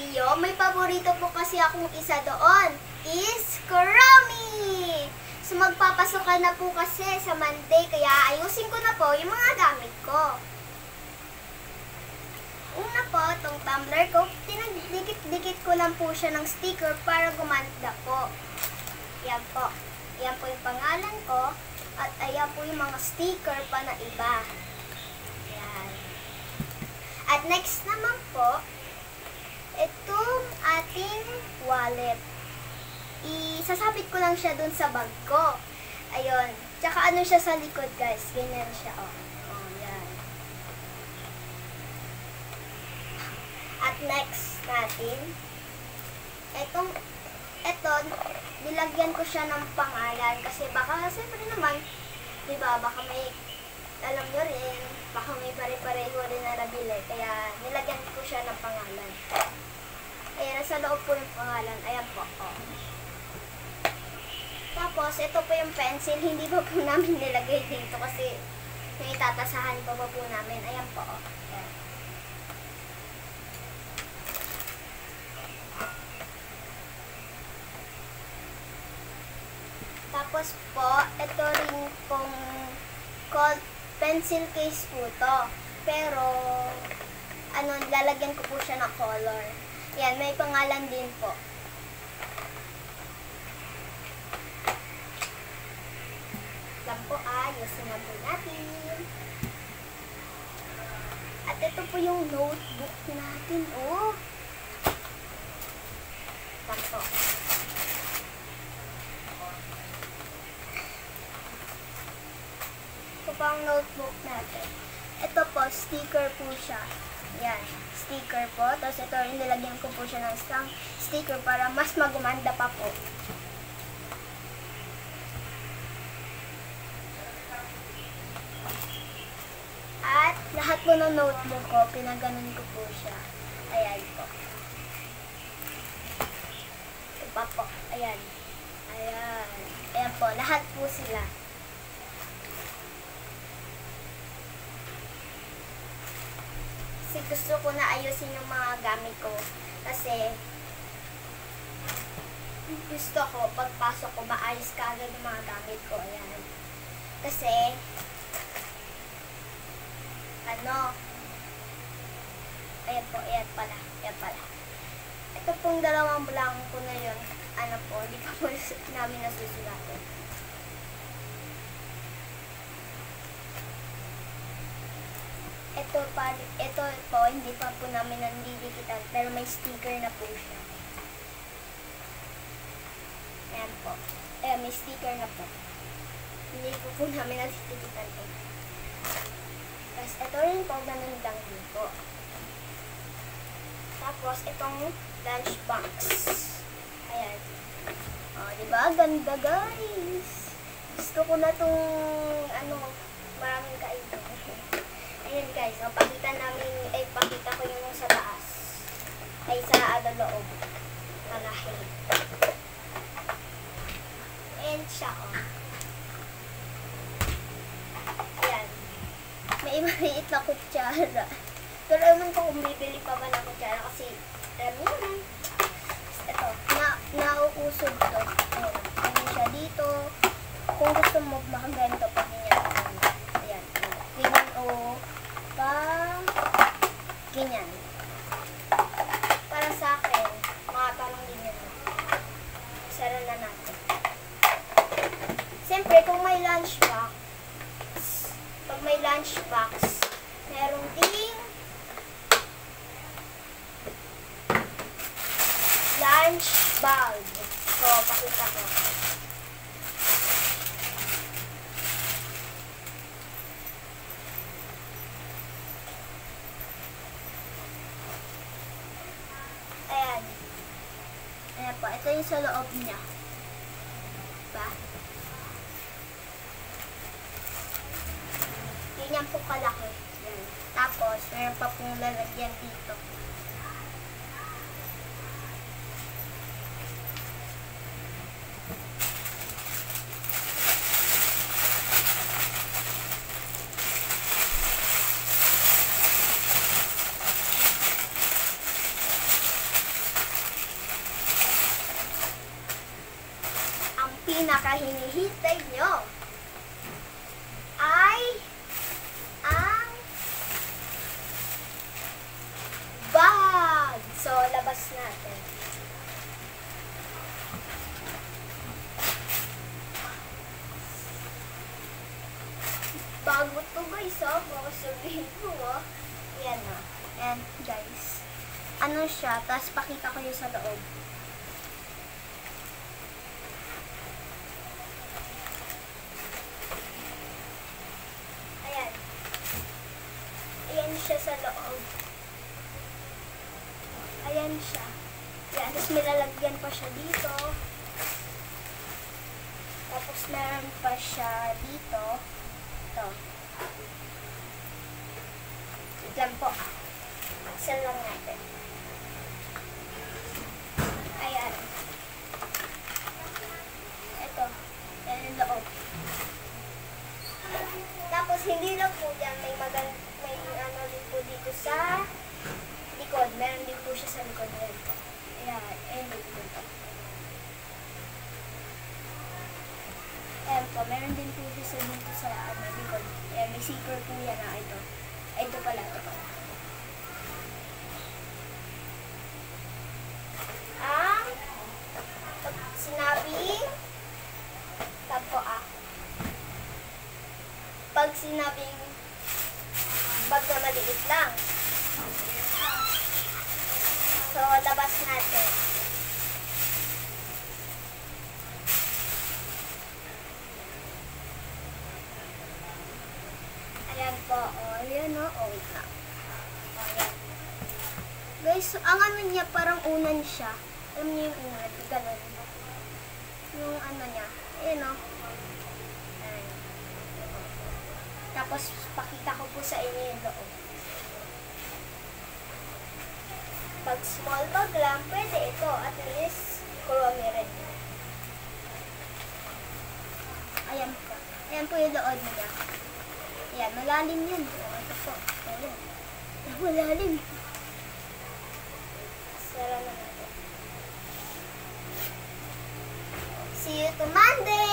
Rio, may paborito po kasi akong isa doon, is Kuromi! So magpapasok ka na po kasi sa Monday, kaya ayusin ko na po yung mga gamit ko. Una po, itong tumbler ko, tinagdikit-dikit ko lang po siya ng sticker para gumanda po. Yan po. Yan po yung pangalan ko, at ayan po yung mga sticker pa na iba. Yan. At next naman po, itong ating wallet. Isasabit ko lang siya dun sa bag ko. Ayun. Tsaka ano siya sa likod, guys. Ganyan siya, oh. Oh, yan. At next natin, ito, nilagyan ko siya ng pangalan. Kasi baka, siyempre naman, diba, baka may, alam nyo rin, baka may pare-pareho rin na nabili. Kaya, nilagyan ko siya ng pangalan. Ayan, nasa loob po yung pangalan. Ayan po, oh. Tapos, ito po yung pencil. Hindi pa po namin nilagay dito kasi may tatasahan pa po namin. Ayan po, oh. Ayan. Tapos po, ito rin pong pencil case po to. Pero, lalagyan ko po siya ng color. Yan, may pangalan din po. Lang po, ayusin na po natin. At ito po yung notebook natin, oh. Lang po. Ito po ang notebook natin. Ito po, sticker po siya. Yan, sticker po. Tapos ito, nilagyan ko po siya ng isang sticker para mas magumanda pa po. At lahat po ng notebook ko, pinaganon ko po siya. Ayan po. Iba po. Ayan. Ayan. Ayan po, lahat po sila. Kasi gusto ko na ayusin yung mga gamit ko. Kasi gusto ko, pagpasok ko, maayos ka agad yung mga gamit ko. Ayan. Kasi, ayan po, ayan pala. Ayan pala. Ito pong dalawang blanco na yun. Hindi pa po namin nasusulatan. Ito po, hindi pa po namin nandidikitan, pero may sticker na po siya. Ayan po. Ayan, may sticker na po. Hindi po namin nandidikitan po. Tapos, ito rin po, ganun lang din po. Tapos, itong lunchbox. Ayan. O, diba? Ganda, guys. Gusto ko na itong, maraming kaito. Ayan guys, pakita ko yung sa taas. Ay sa loob. Malahi. Ayan siya, oh. Ayan. May maliit na kutsara. Pero ewan ko kung bibili pa ba ng kutsara kasi, alam mo na. Ito, nauusog to. Ayan siya dito. Kung gusto mo makaganto pa niya. Ayan. Ganyan, oh. Ganyan. Para sa akin, parang ganyan. Sara na natin. Siyempre, kung may lunchbox, meron ding lunch bag. So, pakita ko. Ayan po, ito yung sa loob niya. Diba? Ganyan po kalaki. Yan. Tapos, meron pa pong lalagyan dito. pinakahinihintay nyo ay ang bag. So, labas natin. Bago to guys, baka sabihin ko, Yan na. And guys, ano siya, tapos pakita ko yung sa loob. Ayan. Ayan siya sa loob. Ayan siya. Ayan, tapos may lalagyan pa siya dito. Tapos meron pa siya dito. Ito. Wait lang po. Aksan lang natin. Ayan. Ito. Ayan yung loob. Tapos hindi lang po yan. May ano din po dito sa likod. Meron din po siya sa likod. Ayan po. Ayan. Ayan dito po. Ayan po, meron din po siya dito sa likod. Ayan, may zipper po yan na ito. Ito pala, ito pala. Pag sinabing, pag sinabing, bag na maliit lang. So, labas natin. Ayan po, ayan wait lang. Ayan. Guys, ang ano niya, parang unan siya. Alam niyo yung unan, ganun. Yung ano niya, ayan Ayan. Tapos, pakita ko po sa inyo yung loob. Pag small bag lang, pwede ito. At least, kurami rin. Ayan po. Ayan po yung loob niya. Ayan, malalim yun. Ito po. Ayan. Malalim. Sara na natin. See you to Monday!